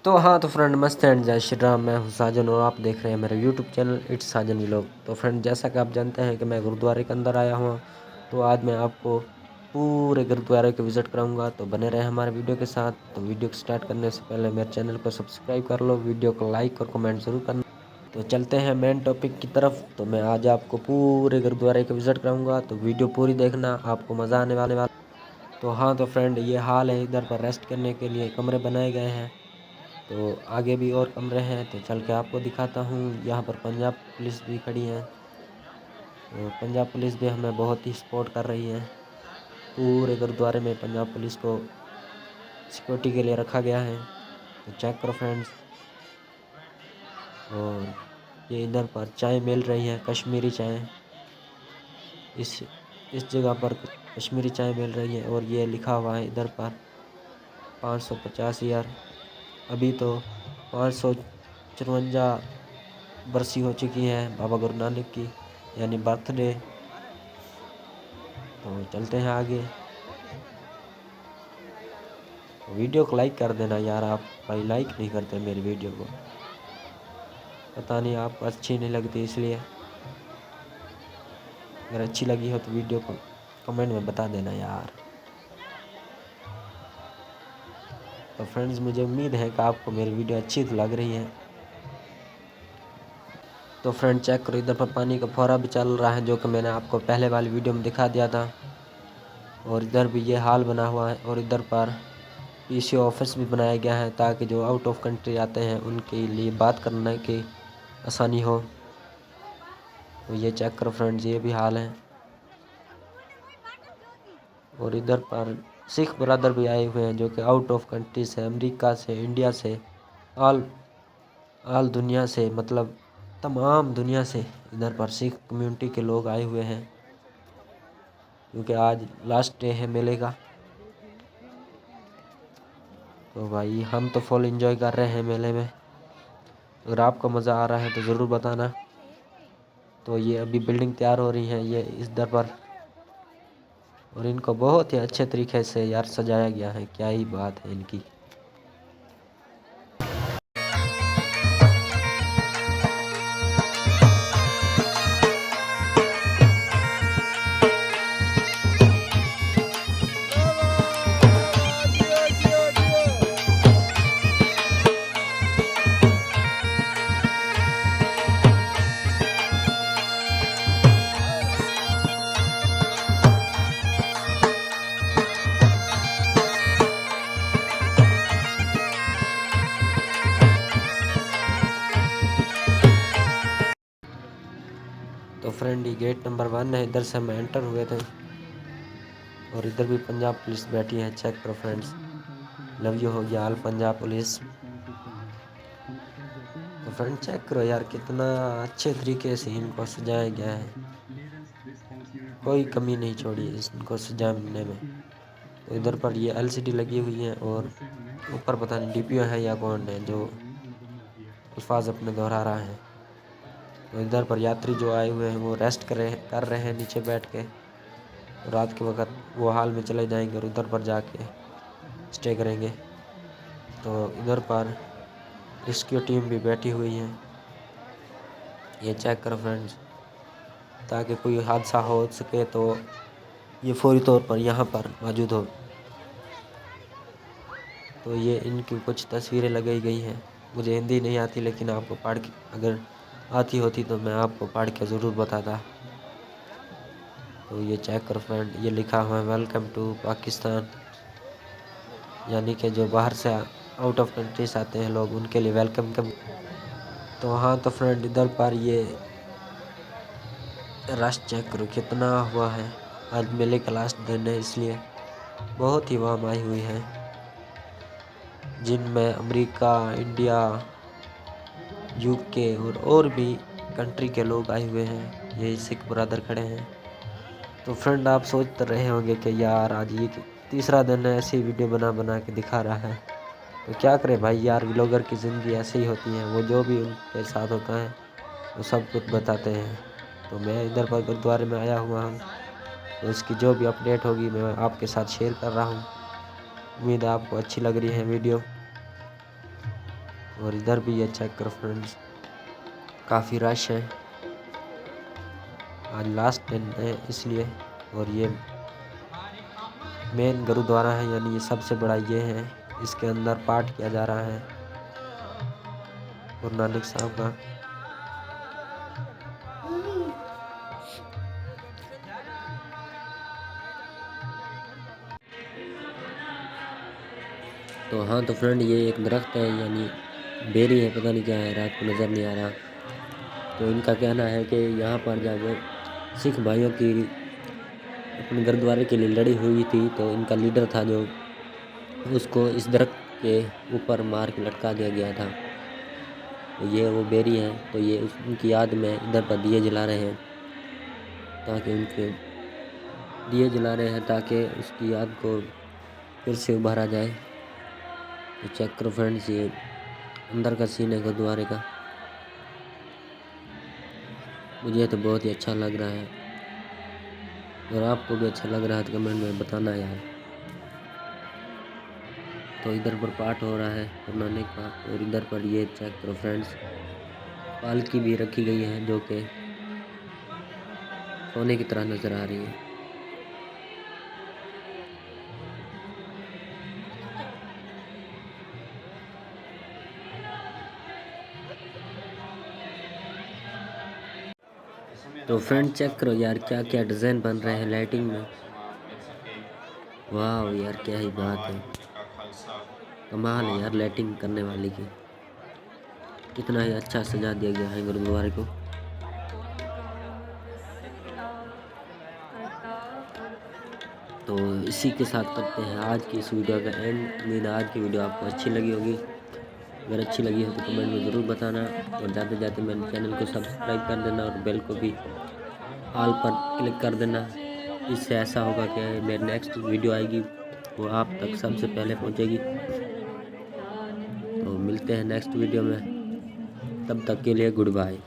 तो हाँ तो फ्रेंड नमस्ते एंड जय श्री राम। मैं हूँ साजन और आप देख रहे हैं मेरा YouTube channel it's Sajan vlog. तो फ्रेंड जैसा कि आप जानते हैं कि मैं गुरुद्वारे के अंदर आया हूँ, तो आज मैं आपको पूरे गुरुद्वारे को विज़िट कराऊंगा। तो बने रहे हमारे वीडियो के साथ। तो वीडियो को स्टार्ट करने से पहले मेरे चैनल को सब्सक्राइब कर लो, वीडियो को लाइक और कमेंट ज़रूर करना। तो चलते हैं मेन टॉपिक की तरफ। तो मैं आज आपको पूरे गुरुद्वारे को विज़िट कराऊँगा, तो वीडियो पूरी देखना, आपको मज़ा आने वाला। तो हाँ तो फ्रेंड ये हाल है, इधर पर रेस्ट करने के लिए कमरे बनाए गए हैं। तो आगे भी और कमरे हैं, तो चल के आपको दिखाता हूँ। यहाँ पर पंजाब पुलिस भी खड़ी है, तो पंजाब पुलिस भी हमें बहुत ही सपोर्ट कर रही है। पूरे गुरुद्वारे में पंजाब पुलिस को सिक्योरिटी के लिए रखा गया है। तो चेक करो फ्रेंड्स। और ये इधर पर चाय मिल रही है, कश्मीरी चाय। इस जगह पर कश्मीरी चाय मिल रही है। और ये लिखा हुआ है इधर पर 550 ईयर। अभी तो 554 बरसी हो चुकी है बाबा गुरु नानक की, यानी बर्थडे। तो चलते हैं आगे। तो वीडियो को लाइक कर देना यार, आप भाई लाइक नहीं करते मेरी वीडियो को, पता नहीं आपको अच्छी नहीं लगती इसलिए। अगर अच्छी लगी हो तो वीडियो को कमेंट में बता देना यार। तो फ्रेंड्स मुझे उम्मीद है कि आपको मेरी वीडियो अच्छी तो लग रही है। तो फ्रेंड चेक करो, इधर पर पानी का फव्वारा भी चल रहा है, जो कि मैंने आपको पहले वाली वीडियो में दिखा दिया था। और इधर भी ये हाल बना हुआ है। और इधर पर पीसीओ ऑफिस भी बनाया गया है, ताकि जो आउट ऑफ कंट्री आते हैं उनके लिए बात करने की आसानी हो। तो ये चेक करो फ्रेंड्स, ये भी हाल है। और इधर पर सिख ब्रदर भी आए हुए हैं, जो कि आउट ऑफ कंट्री से, अमेरिका से, इंडिया से, ऑल ऑल दुनिया से, मतलब तमाम दुनिया से इधर पर सिख कम्युनिटी के लोग आए हुए हैं, क्योंकि आज लास्ट डे है मेले का। तो भाई हम तो फुल एंजॉय कर रहे हैं मेले में। अगर आपको मज़ा आ रहा है तो ज़रूर बताना। तो ये अभी बिल्डिंग तैयार हो रही है ये इस दर पर, और इनको बहुत ही अच्छे तरीके से यार सजाया गया है, क्या ही बात है इनकी। तो फ्रेंड ये गेट नंबर 1 है, इधर से हम एंटर हुए थे। और इधर भी पंजाब पुलिस बैठी है, चेक करो फ्रेंड्स। लव यू हो गया ऑल पंजाब पुलिस। तो फ्रेंड चेक करो यार, कितना अच्छे तरीके से इनको सजाया गया है, कोई कमी नहीं छोड़ी इनको सजाने में। तो इधर पर ये एलसीडी लगी हुई है, और ऊपर पता नहीं डीपीओ है या कौन है जो अल्फाज अपने दोहरा रहा है। तो इधर पर यात्री जो आए हुए हैं वो रेस्ट कर रहे हैं नीचे बैठ के। रात के वक्त वो हाल में चले जाएंगे और उधर पर जाके स्टे करेंगे। तो इधर पर रेस्क्यू टीम भी बैठी हुई है, ये चेक करो फ्रेंड्स, ताकि कोई हादसा हो सके तो ये फौरी तौर पर यहाँ पर मौजूद हो। तो ये इनकी कुछ तस्वीरें लगाई गई हैं। मुझे हिंदी नहीं आती, लेकिन आपको पढ़ के अगर आती होती तो मैं आपको पढ़ के ज़रूर बताता। तो ये चेक करो फ्रेंड, ये लिखा हुआ है वेलकम टू पाकिस्तान, यानी कि जो बाहर से आउट ऑफ कंट्रीज आते हैं लोग, उनके लिए वेलकम कम। तो हाँ तो फ्रेंड इधर पर ये रश चेक करो कितना हुआ है। आज मेले का लास्ट दिन है, इसलिए बहुत ही वाम आई हुई है, जिनमें अमेरिका, इंडिया, यूके और भी कंट्री के लोग आए हुए हैं। यही सिख ब्रदर खड़े हैं। तो फ्रेंड आप सोच रहे होंगे कि यार आज ये तीसरा दिन है, ऐसी वीडियो बना बना के दिखा रहा है। तो क्या करें भाई यार, व्लॉगर की ज़िंदगी ऐसे ही होती है, वो जो भी उनके साथ होता है वो सब कुछ बताते हैं। तो मैं इधर पर गुरुद्वारे में आया हुआ हूँ, तो इसकी जो भी अपडेट होगी मैं आपके साथ शेयर कर रहा हूँ। उम्मीद है आपको अच्छी लग रही है वीडियो। और इधर भी ये चेक करो फ्रेंड्स, काफ़ी रश है, आज लास्ट दिन है इसलिए। और ये मेन गुरुद्वारा है, यानी ये सबसे बड़ा ये है, इसके अंदर पाठ किया जा रहा है गुरु नानक साहब का। तो हाँ तो फ्रेंड ये एक दरख्त है, यानी बेरी है, पता नहीं क्या है, रात को नज़र नहीं आ रहा। तो इनका कहना है कि यहाँ पर जब सिख भाइयों की अपने गुरुद्वारे के लिए लड़ी हुई थी, तो इनका लीडर था जो, उसको इस दरख्त के ऊपर मार के लटका दिया गया था। तो ये वो बेरी है, तो ये उनकी याद में इधर पर दिए जला रहे हैं, ताकि उनके दिए जला रहे हैं ताकि उसकी याद को फिर से उभारा जाए। तो चेक करो फ्रेंड्स, ये अंदर का सीन है गुरुद्वारे का। मुझे तो बहुत ही अच्छा लग रहा है, और आपको भी अच्छा लग रहा है तो कमेंट में बताना यार। तो इधर पर पाठ हो रहा है गुरु नानक का, और इधर पर ये चेक करो फ्रेंड्स, पालकी भी रखी गई है जो कि सोने की तरह नज़र आ रही है। तो फ्रेंड चेक करो यार, क्या क्या डिज़ाइन बन रहे हैं लाइटिंग में। वाह यार, क्या ही बात है, कमाल है यार लाइटिंग करने वाले की। कितना ही अच्छा सजा दिया गया है गुरुद्वारे को। तो इसी के साथ करते हैं आज की इस वीडियो का एंड। उम्मीद है आज की वीडियो आपको अच्छी लगी होगी। अगर अच्छी लगी हो तो कमेंट में ज़रूर बताना, और जाते जाते मेरे चैनल को सब्सक्राइब कर देना और बेल को भी ऑल पर क्लिक कर देना। इससे ऐसा होगा कि मेरी नेक्स्ट वीडियो आएगी वो आप तक सबसे पहले पहुंचेगी। तो मिलते हैं नेक्स्ट वीडियो में, तब तक के लिए गुड बाय।